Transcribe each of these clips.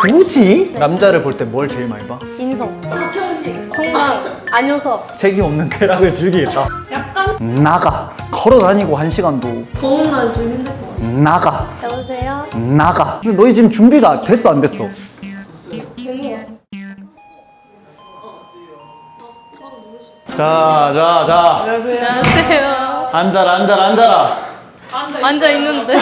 굳이? 남자를 볼 때 뭘 제일 많이 봐? 인성, 박형식, 성강, 안효섭. 책이 없는 쾌락을 즐기겠다. 약간? 나가. 걸어 다니고 1시간도 더운 날 좀 힘들 것 같아요. 나가. 여보세요? 나가. 근데 너희 지금 준비가 됐어 안 됐어? 된것 같아요. 자. 안녕하세요. 앉아라. 앉아 있는데.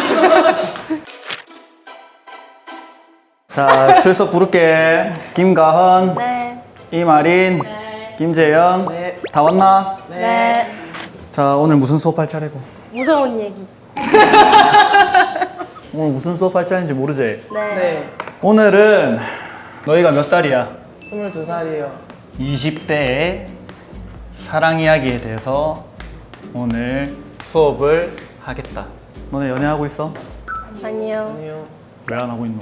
자, 출석 부를게. 김가헌, 네. 이마린, 김재현. 네. 다 왔나? 네. 자, 오늘 무슨 수업할 차례고? 무서운 얘기. 오늘 무슨 수업할 차례인지 모르지? 네. 네. 오늘은 너희가 몇 살이야? 22살이에요. 20대의 사랑 이야기에 대해서 오늘 수업을 하겠다. 너네 연애하고 있어? 아니요. 아니요. 왜 안 하고 있노?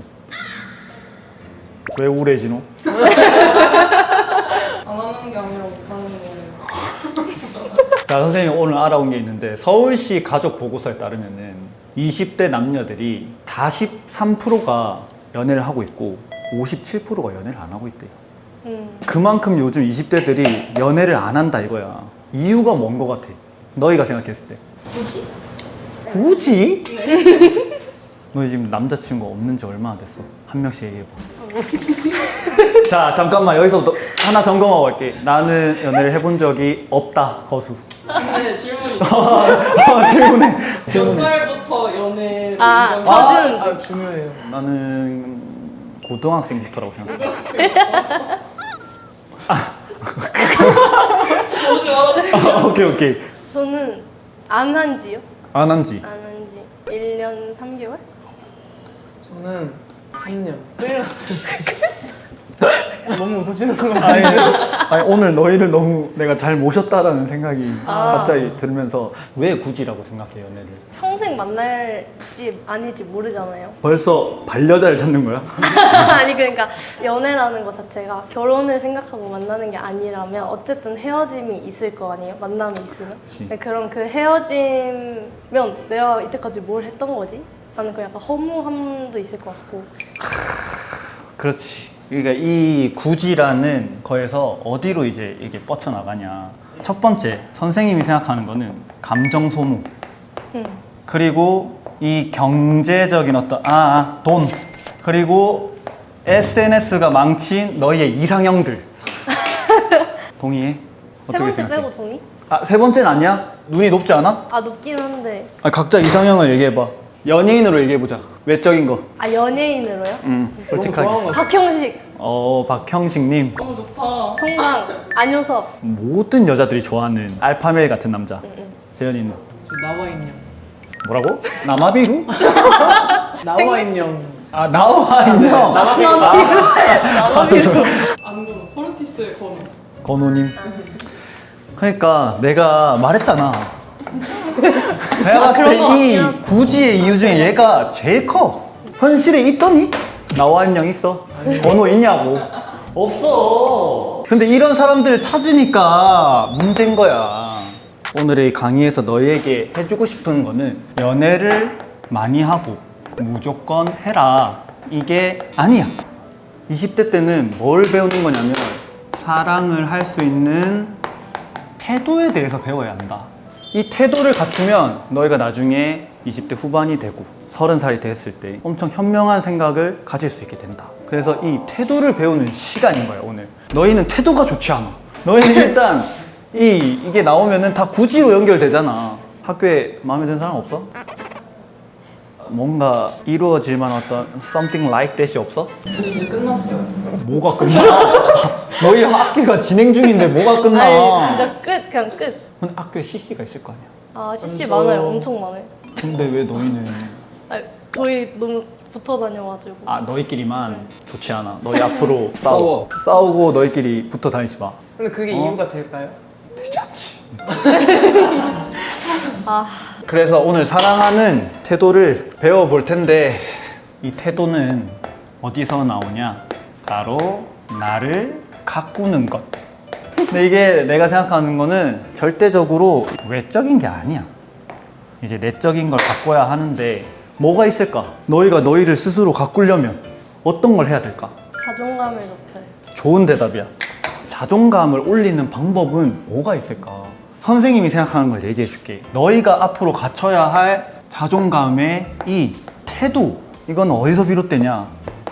왜 우울해지노? 안 하는 게 아니라 못하는 거예요. 자, 선생님이 오늘 알아온 게 있는데 서울시 가족 보고서에 따르면은 20대 남녀들이 43%가 연애를 하고 있고 57%가 연애를 안 하고 있대요. 그만큼 요즘 20대들이 연애를 안 한다 이거야. 이유가 뭔 거 같아? 너희가 생각했을 때. 굳이? 너희 지금 남자친구 없는 지 얼마나 됐어? 한 명씩 얘기해봐. 자, 잠깐만 여기서부터 하나 점검하고 갈게. 나는 연애를 해본 적이 없다. 거수. 네, 질문이. 질문해. 몇 살부터 연애? 아, 저는 아, 중요해요. 나는 고등학생부터라고 생각해. 오케이. 저는 안 한지요? 안 한지. 안 한지 1년 3개월? 저는 3년. 끌렸어요. 너무 웃으시는 거 아니, 같아요. 아니, 오늘 너희를 너무 내가 잘 모셨다라는 생각이 갑자기 들면서 왜 굳이라고 생각해 연애를? 평생 만날지 아닐지 모르잖아요. 벌써 반려자를 찾는 거야? 아니 그러니까 연애라는 것 자체가 결혼을 생각하고 만나는 게 아니라면 어쨌든 헤어짐이 있을 거 아니에요? 만남이 있으면. 그치. 그럼 그 헤어지면 내가 이때까지 뭘 했던 거지? 나는 그 약간 허무함도 있을 것 같고. 그렇지. 그러니까 이 굳이라는 거에서 어디로 이제 이게 뻗쳐나가냐. 첫 번째, 선생님이 생각하는 거는 감정 소모. 그리고 이 경제적인 어떤, 돈. 그리고 SNS가 망친 너희의 이상형들. 동의해? 세 어떻게 번째 생각해? 빼고 동의? 세 번째는 아니야? 눈이 높지 않아? 아 높긴 한데. 각자 이상형을 얘기해봐. 연예인으로 얘기해보자. 외적인 거. 아 연예인으로요? 솔직하게. 너무 좋아하는 거 박형식, 박형식님. 너무 좋다. 성강, 안효섭. 모든 여자들이 좋아하는 알파메일 같은 남자. 재현이는 저 나와 인형. 뭐라고? 남아비루? 나와 인형. 나와 인형. 안구는 포르티스의 건우. 건우님. 그러니까 내가 말했잖아. 내가 봤을 그런 거 때 이 같긴 구지의 이유 중에 얘가 제일 커. 현실에 있더니? 나와 인형 있어? 건우 있냐고? 없어. 근데 이런 사람들을 찾으니까 문제인 거야. 오늘의 강의에서 너희에게 해주고 싶은 거는 연애를 많이 하고 무조건 해라. 이게 아니야. 20대 때는 뭘 배우는 거냐면 사랑을 할 수 있는 태도에 대해서 배워야 한다. 이 태도를 갖추면 너희가 나중에 20대 후반이 되고 30살이 됐을 때 엄청 현명한 생각을 가질 수 있게 된다. 그래서 이 태도를 배우는 시간인 거야 오늘. 너희는 태도가 좋지 않아. 너희는 일단 이게 나오면은 다 구지로 연결되잖아. 학교에 마음에 드는 사람 없어? 뭔가 이루어질 만한 어떤 something like that이 없어? 이제 끝났어요. 뭐가 끝나? 너희 학기가 진행 중인데 뭐가 끝나? 아니 진짜 끝 그냥 끝. 근데 학교에 CC가 있을 거 아니야. 아 CC 완전. 많아요. 엄청 많아요. 근데 왜 너희는 아니, 저희 너무 붙어 다녀가지고. 너희끼리만 좋지 않아. 너희 앞으로 싸우고 너희끼리 붙어 다니지 마. 근데 그게 이유가 될까요? 되지 않지. 아 그래서 오늘 사랑하는 태도를 배워볼 텐데 이 태도는 어디서 나오냐? 바로 나를 가꾸는 것. 근데 이게 내가 생각하는 거는 절대적으로 외적인 게 아니야. 이제 내적인 걸 바꿔야 하는데 뭐가 있을까? 너희가 너희를 스스로 가꾸려면 어떤 걸 해야 될까? 자존감을 높여요. 좋은 대답이야. 자존감을 올리는 방법은 뭐가 있을까? 선생님이 생각하는 걸 얘기해 줄게. 너희가 앞으로 갖춰야 할 자존감의 이 태도, 이건 어디서 비롯되냐?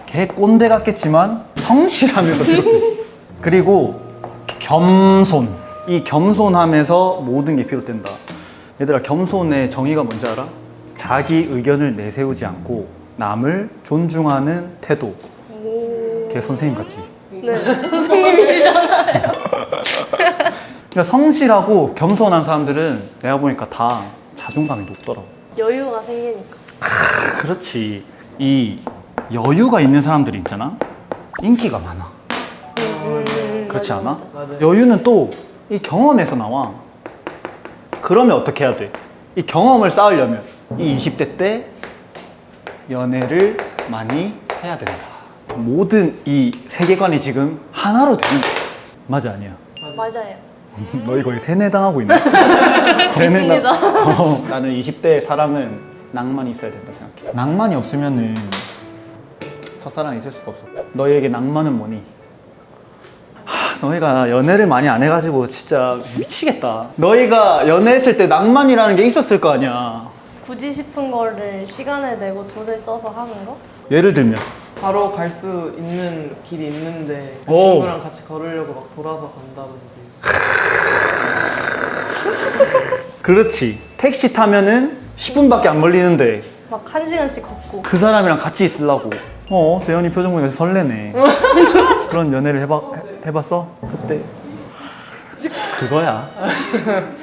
개 꼰대 같겠지만 성실함에서 비롯돼. 그리고 겸손. 이 겸손함에서 모든 게 비롯된다. 얘들아, 겸손의 정의가 뭔지 알아? 자기 의견을 내세우지 않고 남을 존중하는 태도. 걔 선생님 같지? 네, 선생님이시잖아요. 그러니까 성실하고 겸손한 사람들은 내가 보니까 다 자존감이 높더라고. 여유가 생기니까. 그렇지. 이 여유가 있는 사람들이 있잖아. 인기가 많아. 그렇지 않아? 맞아요. 여유는 또 이 경험에서 나와. 그러면 어떻게 해야 돼? 이 경험을 쌓으려면 이 20대 때 연애를 많이 해야 된다. 모든 이 세계관이 지금 하나로 되는 거야. 맞아, 아니야? 맞아요. 너희 거의 세뇌당하고 있네. 맞습니다. 나는 20대 사랑은 낭만이 있어야 된다 생각해. 낭만이 없으면은 첫사랑이 있을 수가 없어. 너희에게 낭만은 뭐니? 너희가 연애를 많이 안 해가지고 진짜 미치겠다. 너희가 연애했을 때 낭만이라는 게 있었을 거 아니야. 굳이 싶은 거를 시간을 내고 돈을 써서 하는 거? 예를 들면 바로 갈 수 있는 길이 있는데 그 오. 친구랑 같이 걸으려고 막 돌아서 간다든지. 그렇지. 택시 타면은 10분밖에 안 걸리는데 막 1시간씩 걷고. 그 사람이랑 같이 있으려고. 재현이 표정 보니까 설레네. 그런 연애를 해봤어? 그때 그거야.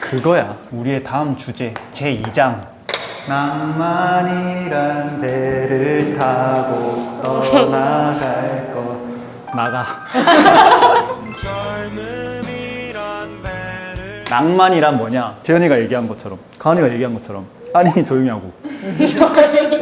그거야. 우리의 다음 주제 제2장. 낭만이란 배를 타고 떠나갈 것. 나가. 낭만이란 뭐냐? 재현이가 얘기한 것처럼, 가은이가 얘기한 것처럼. 아니, 조용히 하고.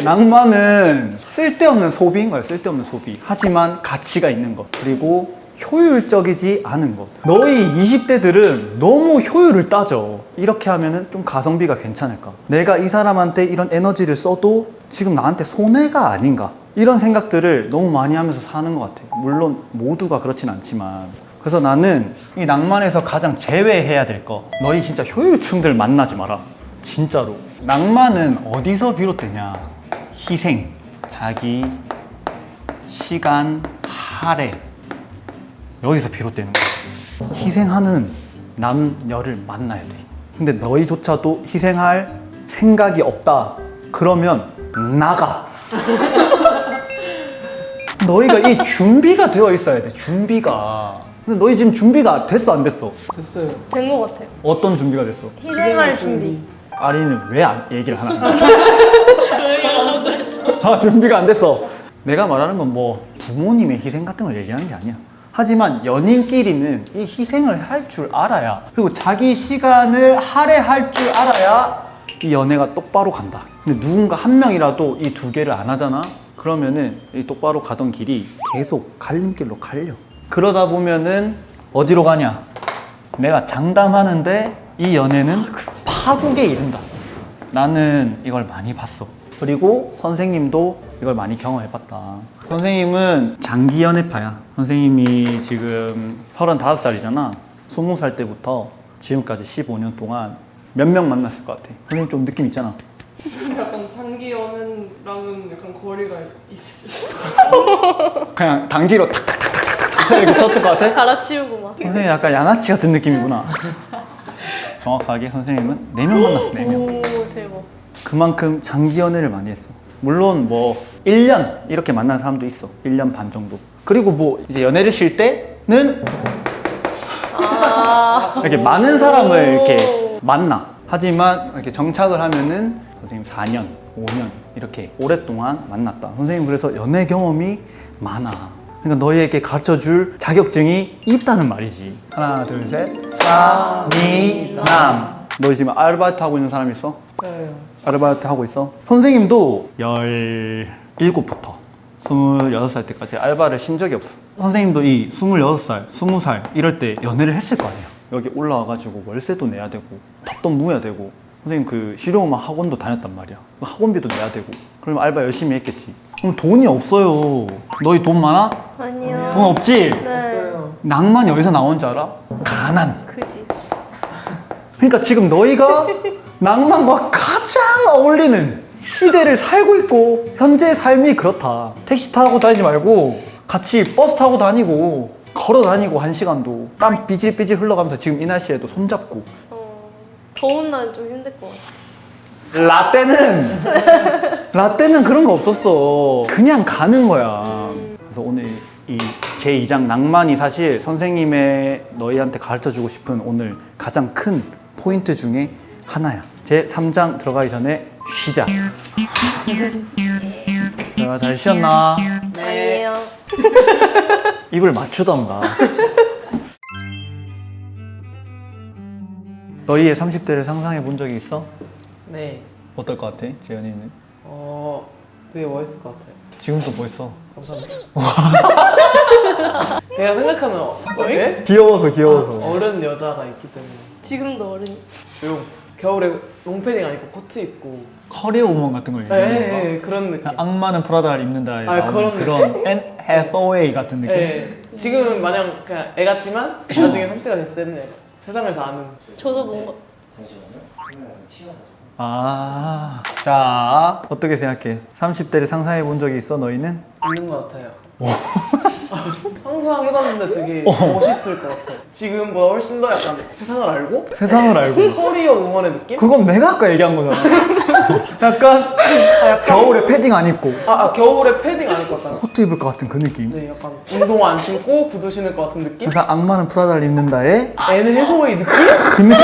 낭만은 쓸데없는 소비인 거야. 쓸데없는 소비. 하지만 가치가 있는 것. 그리고 효율적이지 않은 것. 너희 20대들은 너무 효율을 따져. 이렇게 하면은 좀 가성비가 괜찮을까? 내가 이 사람한테 이런 에너지를 써도 지금 나한테 손해가 아닌가? 이런 생각들을 너무 많이 하면서 사는 것 같아. 물론 모두가 그렇진 않지만. 그래서 나는 이 낭만에서 가장 제외해야 될 거. 너희 진짜 효율충들 만나지 마라. 진짜로. 낭만은 어디서 비롯되냐? 희생, 자기, 시간, 할애. 여기서 비롯되는 거야. 희생하는 남녀를 만나야 돼. 근데 너희조차도 희생할 생각이 없다. 그러면 나가. 너희가 이 준비가 되어 있어야 돼. 준비가. 근데 너희 지금 준비가 됐어, 안 됐어? 됐어요. 된 것 같아요. 어떤 준비가 됐어? 희생할 준비. 아리는 왜 얘기를 하나? 준비가 안 됐어. 내가 말하는 건 뭐 부모님의 희생 같은 걸 얘기하는 게 아니야. 하지만 연인끼리는 이 희생을 할 줄 알아야, 그리고 자기 시간을 할애할 줄 알아야 이 연애가 똑바로 간다. 근데 누군가 한 명이라도 이 두 개를 안 하잖아? 그러면은 이 똑바로 가던 길이 계속 갈림길로 갈려. 그러다 보면은 어디로 가냐? 내가 장담하는데 이 연애는 파국에 이른다. 나는 이걸 많이 봤어. 그리고 선생님도 이걸 많이 경험해봤다. 선생님은 장기 연애파야. 선생님이 지금 35살이잖아. 20살 때부터 지금까지 15년 동안 몇 명 만났을 것 같아? 선생님 좀 느낌 있잖아. 약간 장기 연애랑은 약간 거리가 있으시죠? 그냥 단기로 탁탁탁탁탁 이렇게 쳤을 것 같아? 갈아치우고 막. 선생님 약간 양아치 같은 느낌이구나. 정확하게 선생님은 4명 만났어, 4명. 오, 대박. 그만큼 장기 연애를 많이 했어. 물론 뭐 1년 이렇게 만난 사람도 있어. 1년 반 정도. 그리고 뭐 이제 연애를 쉴 때는 이렇게 많은 사람을 이렇게 만나. 하지만 이렇게 정착을 하면은 선생님 4년, 5년 이렇게 오랫동안 만났다. 선생님 그래서 연애 경험이 많아. 그러니까 너희에게 가르쳐줄 자격증이 있다는 말이지. 하나, 둘, 셋. 사미남. 너희 지금 아르바이트 하고 있는 사람 있어? 저요. 아르바이트 하고 있어? 선생님도 17부터 26살 때까지 알바를 쉰 적이 없어. 선생님도 이 26살, 20살 이럴 때 연애를 했을 거 아니야. 여기 올라와가지고 월세도 내야 되고 턱도 무야 되고 선생님 그 실용음악 학원도 다녔단 말이야. 학원비도 내야 되고 그러면 알바 열심히 했겠지. 그럼 돈이 없어요. 너희 돈 많아? 아니요. 돈 없지? 네. 없어요. 낭만이 어디서 나온 줄 알아? 가난. 그지. 그러니까 지금 너희가 낭만과 가장 어울리는 시대를 살고 있고 현재의 삶이 그렇다. 택시 타고 다니지 말고 같이 버스 타고 다니고 걸어 다니고 1시간도 땀 삐질삐질 흘러가면서 지금 이 날씨에도 손잡고 더운 날 좀 힘들 것 같아. 라떼는 그런 거 없었어. 그냥 가는 거야. 그래서 오늘 이 제2장 낭만이 사실 선생님의 너희한테 가르쳐주고 싶은 오늘 가장 큰 포인트 중에 하나야. 제 3장 들어가기 전에 쉬자. 자, 잘 쉬었나? 아니에요. 입을 맞추던가. 너희의 30대를 상상해 본 적이 있어? 네. 어떨 것 같아, 재현이는? 되게 멋있을 것 같아요. 지금도 멋있어. 감사합니다. 제가 생각하는 네? 귀여워서. 어른 여자가 있기 때문에 지금도 어른이. 겨울에 롱패딩 안 입고 코트 입고 커리어 우먼 같은 걸 얘기하는 거야? 네, 그런 느낌. 악마는 프라다를 입는다에 아, 나오는 그런 앤 해서웨이 같은 느낌? 네. 지금은 마냥 그냥 애 같지만 나중에 30대가 됐을 때는 세상을 다 아는. 저도 뭔가 아, 자, 어떻게 생각해? 30대를 상상해 본 적이 있어, 너희는? 있는 것 같아요. 항상 해봤는데 되게 멋있을 것 같아요. 지금보다 훨씬 더 약간 세상을 알고 세상을 알고. 커리어 우먼의 느낌? 그건 내가 아까 얘기한 거잖아. 약간 겨울에 패딩 안 입고 겨울에 패딩 안 입고 약간 코트 입을 것 같은 그 느낌. 네, 약간 운동화 안 신고 구두 신을 것 같은 느낌? 약간 악마는 프라다를 입는다에 애는 해소웨이 느낌? 그 느낌.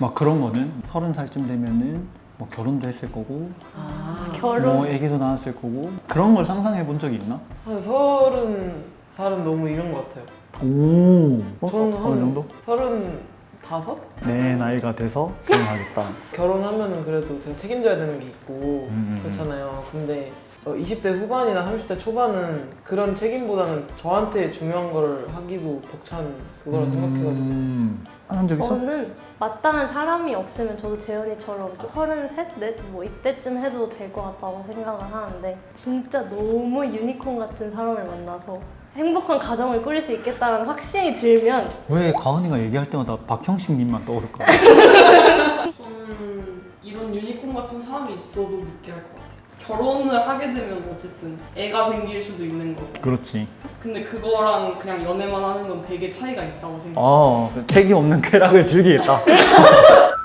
막 그런 거는 30살쯤 되면은 뭐 결혼도 했을 거고 결혼. 뭐 애기도 낳았을 거고 그런 걸 상상해 본 적이 있나? 한 30살은 너무 이런 것 같아요. 오, 저는 어느 정도? 35? 내 나이가 돼서 결혼하겠다. 결혼하면은 그래도 제가 책임져야 되는 게 있고 그렇잖아요. 근데 20대 후반이나 30대 초반은 그런 책임보다는 저한테 중요한 걸 하기도 벅찬 그거라 생각해가지고 한 적 있어? 저는 마땅한 사람이 없으면 저도 재현이처럼 33, 4 뭐 이때쯤 해도 될 것 같다고 생각을 하는데 진짜 너무 유니콘 같은 사람을 만나서 행복한 가정을 꾸릴 수 있겠다는 확신이 들면 왜 가은이가 얘기할 때마다 박형식 님만 떠오를까? 이런 유니콘 같은 사람이 있어도 느끼할 것 같아요. 결혼을 하게 되면 어쨌든 애가 생길 수도 있는 거고. 그렇지. 근데 그거랑 그냥 연애만 하는 건 되게 차이가 있다고 생각해요. 책임 없는 쾌락을 즐기겠다.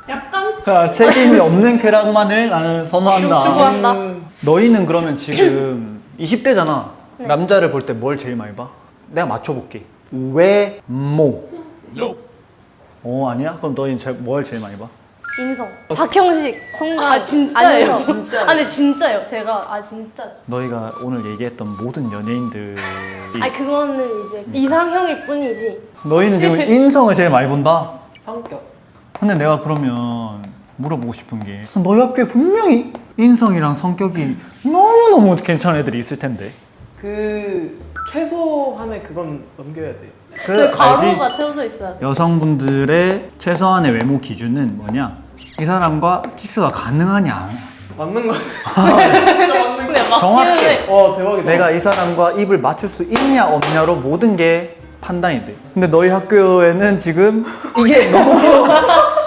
약간 자, 책임이 없는 쾌락만을 나는 선호한다. 추구한다. 너희는 그러면 지금 20대잖아. 남자를 볼 때 뭘 제일 많이 봐? 내가 맞춰볼게. 외모. 아니야? 그럼 너희는 뭘 제일 많이 봐? 인성. 박형식, 송강. 아, 진짜예요? 진짜예요? 근데 진짜요. 제가 진짜. 너희가 오늘 얘기했던 모든 연예인들이 그거는 이제 이상형일 뿐이지. 너희는 지금 인성을 제일 많이 본다? 성격. 근데 내가 그러면 물어보고 싶은 게 너희 학교에 분명히 인성이랑 성격이 너무너무 괜찮은 애들이 있을 텐데 그 최소한의 그건 넘겨야 돼요. 저 가로가 채워져 있어요. 여성분들의 최소한의 외모 기준은 뭐냐? 이 사람과 키스가 가능하냐? 맞는 것 같아요. 진짜 맞는 거. 근데 맞기는 정확해. 해. 대박이다. 내가 이 사람과 입을 맞출 수 있냐 없냐로 모든 게 판단이 돼. 근데 너희 학교에는 지금 이게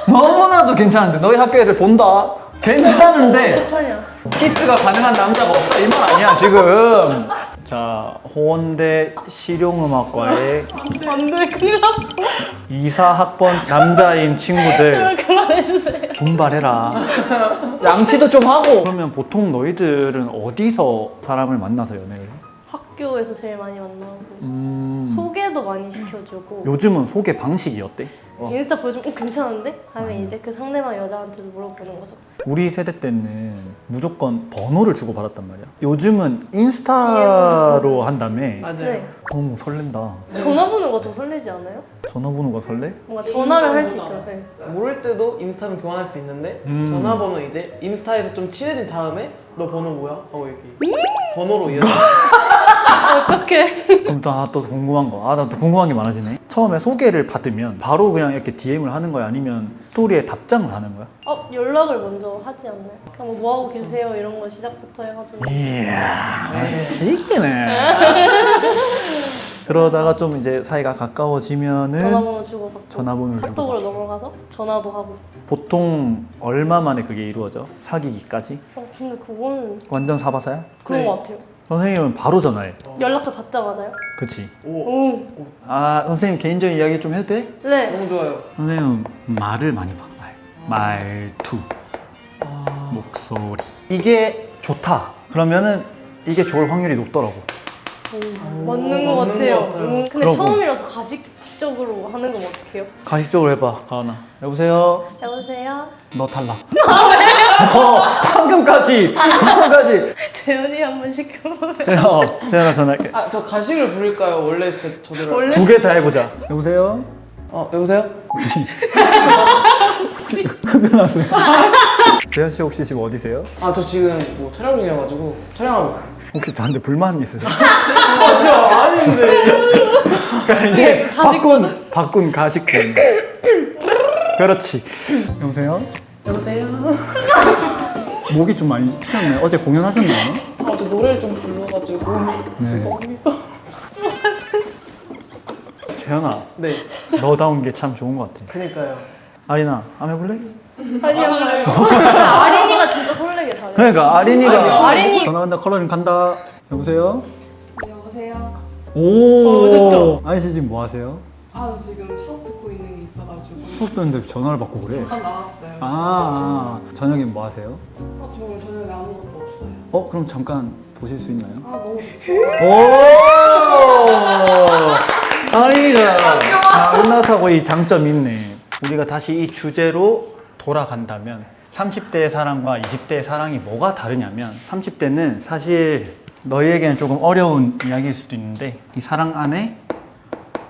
너무나도 괜찮은데 너희 학교 애들 본다? 괜찮은데 어떡하냐. 키스가 가능한 남자가 없다 이 말 아니야 지금. 자, 호원대 실용음악과의 안 돼, 큰일 났어. 2사학번 남자인 친구들 그만해주세요. 분발해라. 양치도 좀 하고. 그러면 보통 너희들은 어디서 사람을 만나서 연애를 해? 학교에서 제일 많이 만나고 소개도 많이 시켜주고 요즘은 소개 방식이 어때? 인스타 보여주면 괜찮은데? 하면 이제 그 상대방 여자한테도 물어보는 거죠. 우리 세대 때는 무조건 번호를 주고 받았단 말이야. 요즘은 인스타로 한다며. 맞아요. 네. 너무 설렌다. 전화번호가 더 설레지 않아요? 전화번호가 설레? 뭔가 전화를 할 수 있죠. 네. 모를 때도 인스타는 교환할 수 있는데 전화번호 이제 인스타에서 좀 친해진 다음에 너 번호 뭐야? 하고 얘기. 번호로 이어져. 어떡해. 그럼 또 궁금한 거. 나 또 궁금한 게 많아지네. 처음에 소개를 받으면 바로 그냥 이렇게 DM을 하는 거야? 아니면 스토리에 답장을 하는 거야? 연락을 먼저 하지 않나요? 그냥 뭐 하고 계세요 이런 거 시작부터 해가지고. 이야, 치기네. 그러다가 좀 이제 사이가 가까워지면은 전화번호 주고받고. 전화번호를 주고. 카톡으로 넘어가서 전화도 하고. 보통 얼마 만에 그게 이루어져? 사귀기까지? 근데 그거는 완전 사바사야? 그런 네. 거 같아요. 선생님은 바로 전화해. 연락처 받자마자요? 그치? 오. 선생님 개인적인 이야기 좀 해도 돼? 네. 너무 좋아요. 선생님은 말을 많이 봐. 말투, 아, 목소리. 이게 좋다. 그러면은 이게 좋을 확률이 높더라고. 맞는 거 맞는 같아요. 것 같아요. 근데 그러고. 처음이라서 가식적으로 하는 건 어떡해요? 가식적으로 해봐, 가은아. 여보세요? 여보세요? 너 탈락. 너 방금까지. 재현이 한번 시켜보면. 재현아 전화할게. 저 가식을 부릴까요? 원래 저대로. 원래 두 개 다 해보자. 여보세요? 여보세요? 흥분하세요. 재현 씨 혹시 지금 어디세요? 저 지금 뭐 촬영 중이어가지고 촬영하고 있어요. 혹시 저한테 불만 있으세요? 아닌데. 그러니까 이제 가식군. 바꾼 가식군. 그렇지. 여보세요? 여보세요? 목이 좀 많이 쉬었나요? 어제 공연하셨나요? 저 노래를 좀 불러가지고. 네. 죄송합니다. 재현아, 네. 너다운 게 참 좋은 것 같아. 그니까요. 아리나, 한번 해볼래? 빨리 한번. 아린이가 진짜 설레게 잘해. 그러니까 아린이가 아린이. 전화 간다, 컬러링 간다. 여보세요? 여보세요? 오, 아니 씨 지금 뭐 하세요? 저 지금 수업 듣고 있는 게 있어가지고 수업 듣는데 전화를 받고 그래? 잠깐 나왔어요. 저녁에 뭐 하세요? 저 저녁에 아무것도 없어요. 그럼 잠깐 보실 수 있나요? 너무 좋죠. 오! 아리가 아름다하고 이 장점이 있네. 우리가 다시 이 주제로 돌아간다면 30대의 사랑과 20대의 사랑이 뭐가 다르냐면 30대는 사실 너희에게는 조금 어려운 이야기일 수도 있는데 이 사랑 안에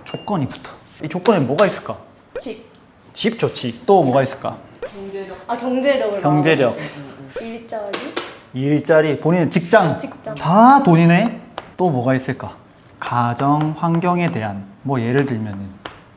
조건이 붙어. 이 조건에 뭐가 있을까? 집. 집 좋지. 또 뭐가 있을까? 경제력. 경제력을. 경제력, 일자리. 일자리, 본인의 직장. 직장. 다 돈이네. 또 뭐가 있을까? 가정 환경에 대한 뭐 예를 들면은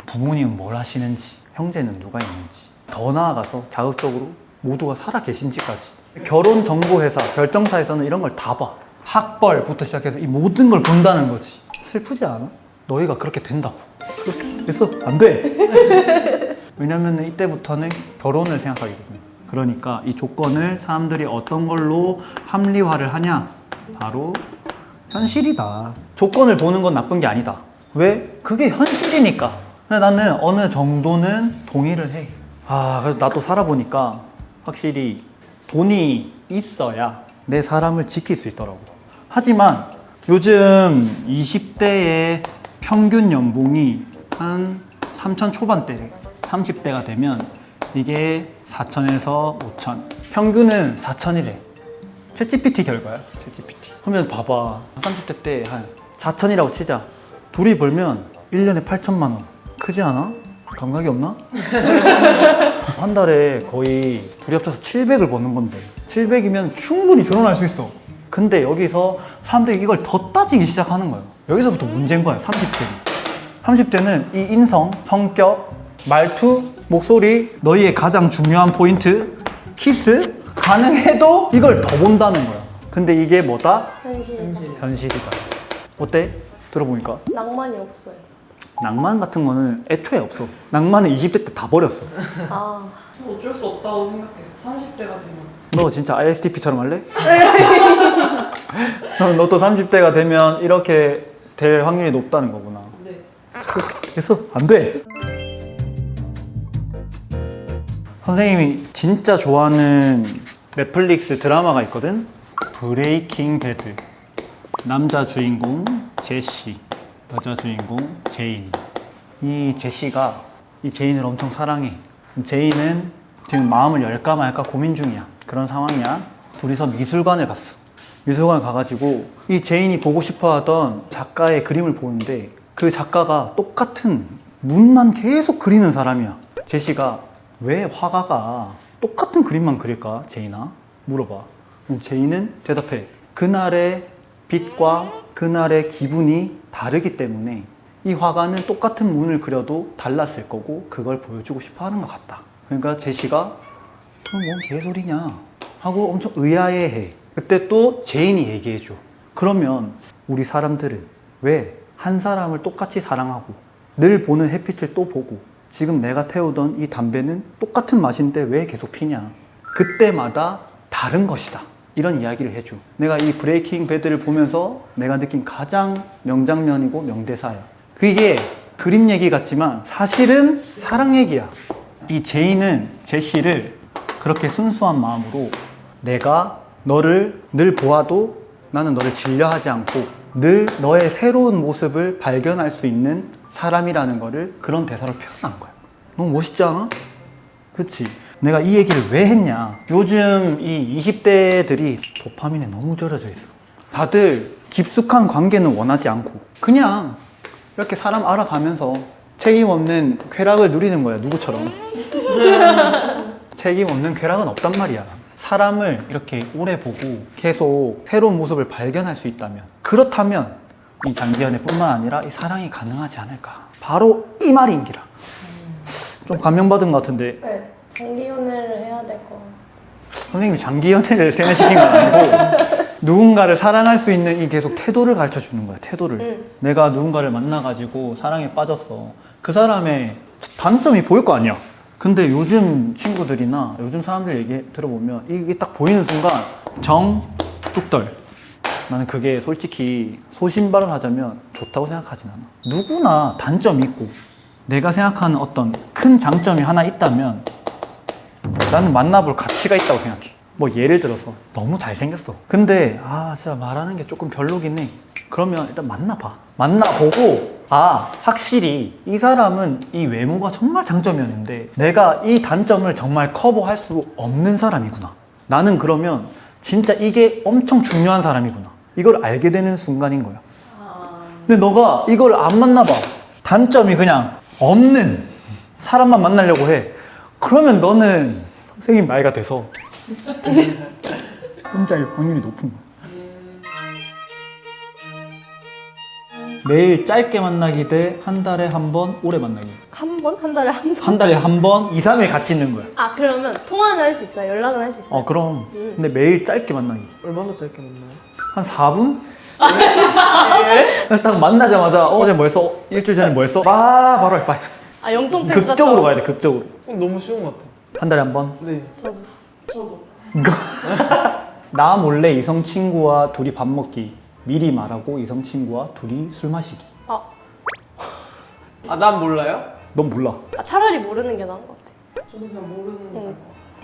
부모님은 뭘 하시는지, 형제는 누가 있는지, 더 나아가서 자극적으로 모두가 살아 계신지까지. 결혼 정보회사, 결정사에서는 이런 걸 다 봐. 학벌부터 시작해서 이 모든 걸 본다는 거지. 슬프지 않아? 너희가 그렇게 된다고. 그렇게 해서 안 돼. 왜냐면 이때부터는 결혼을 생각하거든요. 그러니까 이 조건을 사람들이 어떤 걸로 합리화를 하냐? 바로 현실이다. 조건을 보는 건 나쁜 게 아니다. 왜? 그게 현실이니까. 근데 나는 어느 정도는 동의를 해. 그래서 나도 살아보니까 확실히 돈이 있어야 내 사람을 지킬 수 있더라고. 하지만 요즘 20대의 평균 연봉이 한 3천 초반대래. 30대가 되면 이게 4천에서 5천. 평균은 4천이래. 챗GPT 결과야. 챗GPT. 그러면 봐봐. 30대 때 한 4천이라고 치자. 둘이 벌면 1년에 8천만 원. 크지 않아? 감각이 없나? 한 달에 거의 둘이 합쳐서 700을 버는 건데 700이면 충분히 결혼할 수 있어. 근데 여기서 사람들이 이걸 더 따지기 시작하는 거예요. 여기서부터 문제인 거야. 30대는 이 인성, 성격, 말투, 목소리, 너희의 가장 중요한 포인트, 키스 가능해도 이걸 더 본다는 거야. 근데 이게 뭐다? 현실이다. 현실이다. 어때? 들어보니까 낭만이 없어요. 낭만 같은 거는 애초에 없어. 낭만은 20대 때 다 버렸어. 저 어쩔 수 없다고 생각해요. 30대가 되면. 너 진짜 ISTP처럼 할래? 너도 30대가 되면 이렇게 될 확률이 높다는 거구나. 네. 그래서 안 돼. 선생님이 진짜 좋아하는 넷플릭스 드라마가 있거든? 브레이킹 배드. 남자 주인공 제시, 여자 주인공 제인. 이 제시가 이 제인을 엄청 사랑해. 제인은 지금 마음을 열까 말까 고민 중이야. 그런 상황이야. 둘이서 미술관에 갔어. 미술관 가가지고 이 제인이 보고 싶어 하던 작가의 그림을 보는데 그 작가가 똑같은 문만 계속 그리는 사람이야. 제시가 왜 화가가 똑같은 그림만 그릴까? 제인아? 물어봐. 그럼 제인은 대답해. 그날의 빛과 그날의 기분이 다르기 때문에 이 화가는 똑같은 문을 그려도 달랐을 거고 그걸 보여주고 싶어 하는 것 같다. 그러니까 제시가 뭔 개소리냐 하고 엄청 의아해해. 그때 또 제인이 얘기해줘. 그러면 우리 사람들은 왜 한 사람을 똑같이 사랑하고 늘 보는 햇빛을 또 보고 지금 내가 태우던 이 담배는 똑같은 맛인데 왜 계속 피냐. 그때마다 다른 것이다. 이런 이야기를 해줘. 내가 이 브레이킹 배드를 보면서 내가 느낀 가장 명장면이고 명대사야. 그게 그림 얘기 같지만 사실은 사랑 얘기야. 이 제이는 제시를 그렇게 순수한 마음으로 내가 너를 늘 보아도 나는 너를 질려하지 않고 늘 너의 새로운 모습을 발견할 수 있는 사람이라는 거를 그런 대사로 표현한 거야. 너무 멋있지 않아? 그치? 내가 이 얘기를 왜 했냐. 요즘 이 20대들이 도파민에 너무 절여져 있어. 다들 깊숙한 관계는 원하지 않고 그냥 이렇게 사람 알아가면서 책임 없는 쾌락을 누리는 거야. 누구처럼. 책임 없는 쾌락은 없단 말이야. 사람을 이렇게 오래 보고 계속 새로운 모습을 발견할 수 있다면, 그렇다면 이 장기연애 뿐만 아니라 이 사랑이 가능하지 않을까. 바로 이 말인기라. 좀 감명받은 것 같은데 네. 장기 연애를 해야 될 것 같아요. 선생님이 장기 연애를 세뇌시킨 건 아니고 누군가를 사랑할 수 있는 이 계속 태도를 가르쳐 주는 거야. 태도를. 내가 누군가를 만나가지고 사랑에 빠졌어. 그 사람의 단점이 보일 거 아니야. 근데 요즘 친구들이나 요즘 사람들 얘기 들어보면 이게 딱 보이는 순간 정, 뚝떨. 나는 그게 솔직히 소신발언 하자면 좋다고 생각하진 않아. 누구나 단점이 있고 내가 생각하는 어떤 큰 장점이 하나 있다면 나는 만나볼 가치가 있다고 생각해. 뭐 예를 들어서 너무 잘생겼어. 근데 진짜 말하는 게 조금 별로긴 해. 그러면 일단 만나봐. 만나보고 확실히 이 사람은 이 외모가 정말 장점이었는데 내가 이 단점을 정말 커버할 수 없는 사람이구나. 나는 그러면 진짜 이게 엄청 중요한 사람이구나. 이걸 알게 되는 순간인 거야. 근데 너가 이걸 안 만나봐. 단점이 그냥 없는 사람만 만나려고 해. 그러면 너는 선생님 나이가 돼서 혼자일 확률이 높은 거야. 매일 짧게 만나기 대 한 달에 한 번 오래 만나기. 한 번? 한 달에 한 번? 한 달에 한 번, 2, 3일 같이 있는 거야. 그러면 통화는 할 수 있어요? 연락은 할 수 있어요? 그럼. 근데 매일 짧게 만나기. 얼마나 짧게 만나요? 한 4분? 딱 만나자마자 어제 뭐 했어? 일주일 전에 뭐 했어? 바로 해, 빨리. 영통 팬 극적으로 가야 돼, 극적으로. 너무 쉬운 것 같아요. 한 달에 한 번? 네. 저도. 나 몰래 이성 친구와 둘이 밥 먹기. 미리 말하고 이성 친구와 둘이 술 마시기. 난 몰라요? 넌 몰라. 차라리 모르는 게 나은 것 같아. 저도 그냥 모르는 거.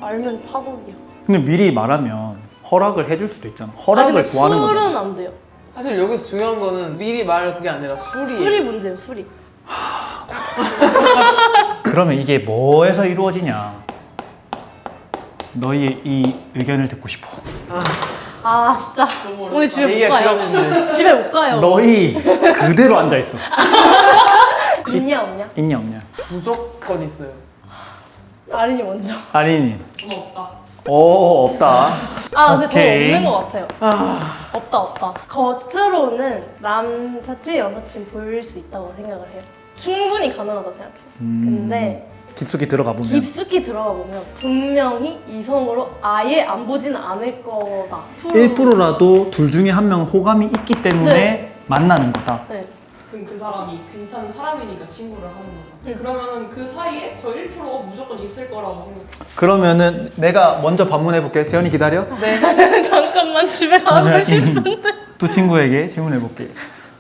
알면 파국이야. 근데 미리 말하면 허락을 해줄 수도 있잖아. 허락을 근데 구하는 거잖아. 술은 안 돼요. 사실 여기서 중요한 거는 미리 말 그게 아니라 술이. 술이 문제예요, 술이. 그러면 이게 뭐에서 이루어지냐? 너희의 이 의견을 듣고 싶어. 진짜. 오늘 집에 못 얘기가 가요. 길어지네. 집에 못 가요. 너희 그대로 앉아있어. 있냐, 없냐? 있냐 없냐? 무조건 있어요. 아린이 먼저. 아린이. 저는 없다. 없다. 근데 저 오케이. 없는 것 같아요. 없다. 겉으로는 남사친, 여사친 보일 수 있다고 생각을 해요. 충분히 가능하다고 생각해요. 근데 깊숙이 들어가 보면 깊숙이 들어가 보면 분명히 이성으로 아예 안 보지는 않을 거다. 1%라도 둘 중에 한 명은 호감이 있기 때문에 네. 만나는 거다. 네. 그럼 그 사람이 괜찮은 사람이니까 친구를 하는 거죠. 그러면은 그 사이에 저 1%가 무조건 있을 거라고 생각해요. 그러면은 내가 먼저 반문해 볼게. 세연이 기다려. 잠깐만 집에 가고 싶어. 두 친구에게 질문해 볼게.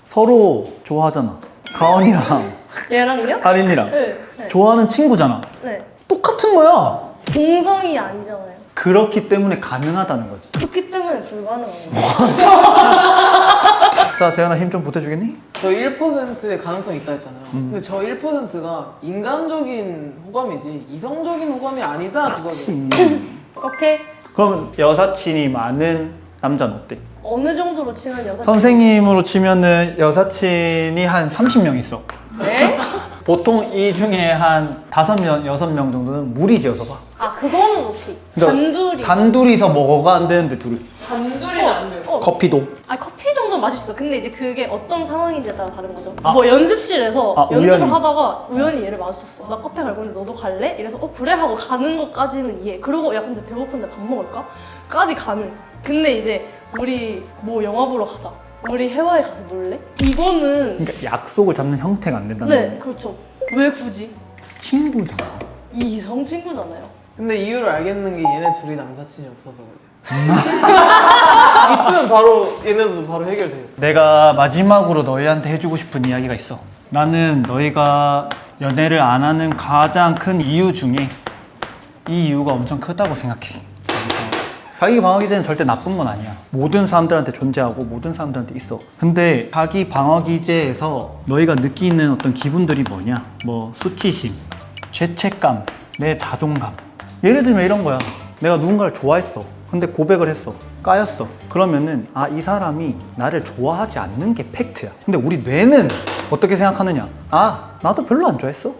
서로 좋아하잖아. 가온이랑 얘랑요? 아린이랑 네. 좋아하는 친구잖아. 네. 똑같은 거야. 동성이 아니잖아요. 그렇기 때문에 가능하다는 거지. 그렇기 때문에 불가능한 거예요. 자, 재현아 힘 좀 보태주겠니? 저 1%의 가능성이 있다 했잖아요. 근데 저 1%가 인간적인 호감이지 이성적인 호감이 아니다 그거죠. 오케이. 그러면 여사친이 많은 남자는 어때? 어느 정도로 친한 여사친? 선생님으로 치면은 여사친이 한 30명 있어. 네? 보통 이 중에 한 5명, 6명 정도는 무리지어서 봐. 그거는 오케이. 그러니까 단둘이. 단둘이서 먹어가 안 되는데 둘이. 단둘이는 안 돼요. 커피도. 커피 정도는 건 맛있어. 근데 이제 그게 어떤 상황인지에 따라 다른 거죠. 아. 뭐 연습실에서 아, 연습을 우연히. 하다가 우연히 얘를 마주쳤어. 나 카페 갈 건데 너도 갈래? 이래서 그래 하고 가는 것까지는 이해. 그리고 야 근데 배고픈데 밥 먹을까? 까지 가능. 근데 이제 우리 뭐 영화 보러 가자. 우리 해외에 가서 놀래? 이거는 그러니까 약속을 잡는 형태가 안 된다는 네 거야. 그렇죠. 왜 굳이? 친구잖아. 이성 친구잖아요. 근데 이유를 알겠는 게 얘네 둘이 남사친이 없어서 그래요. 있으면 바로 얘네도 바로 해결돼요. 내가 마지막으로 너희한테 해주고 싶은 이야기가 있어. 나는 너희가 연애를 안 하는 가장 큰 이유 중에 이 이유가 엄청 크다고 생각해. 자기 방어 기제는 절대 나쁜 건 아니야. 모든 사람들한테 존재하고 모든 사람들한테 있어. 근데 자기 방어 기제에서 너희가 느끼는 어떤 기분들이 뭐냐? 뭐 수치심, 죄책감, 내 자존감. 예를 들면 이런 거야. 내가 누군가를 좋아했어. 근데 고백을 했어. 까였어. 그러면은 아, 이 사람이 나를 좋아하지 않는 게 팩트야. 근데 우리 뇌는 어떻게 생각하느냐? 아, 나도 별로 안 좋아했어.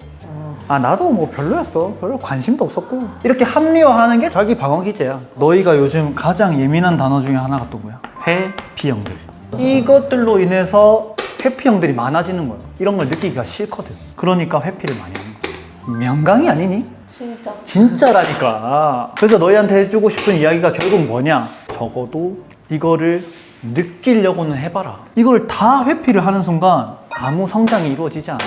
아, 나도 뭐 별로였어. 별로 관심도 없었고. 이렇게 합리화하는 게 자기 방어 기제야. 너희가 요즘 가장 예민한 단어 중에 하나가 또 뭐야? 회피형들. 이것들로 인해서 회피형들이 많아지는 거야. 이런 걸 느끼기가 싫거든. 그러니까 회피를 많이 하는 거야. 명강이 아니니? 진짜. 진짜라니까. 그래서 너희한테 해주고 싶은 이야기가 결국 뭐냐? 적어도 이거를 느끼려고는 해봐라. 이걸 다 회피를 하는 순간 아무 성장이 이루어지지 않아.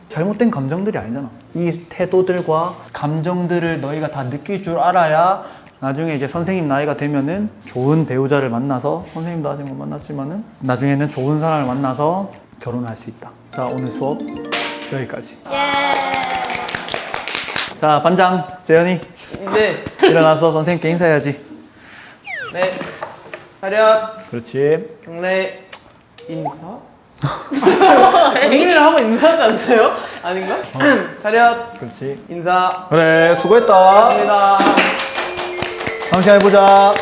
잘못된 감정들이 아니잖아. 이 태도들과 감정들을 너희가 다 느낄 줄 알아야 나중에 이제 선생님 나이가 되면은 좋은 배우자를 만나서, 선생님도 아직 못 만났지만은 나중에는 좋은 사람을 만나서 결혼할 수 있다. 자, 오늘 수업 여기까지. 예. 자, 반장 재현이 네. 일어나서 선생님께 인사해야지. 네. 차렷. 그렇지. 경례. 인사? 경례를 하고 인사하지 않나요? 아닌가? 차렷. 그렇지. 인사. 그래, 수고했다. 감사합니다. 다음 시간에 보자.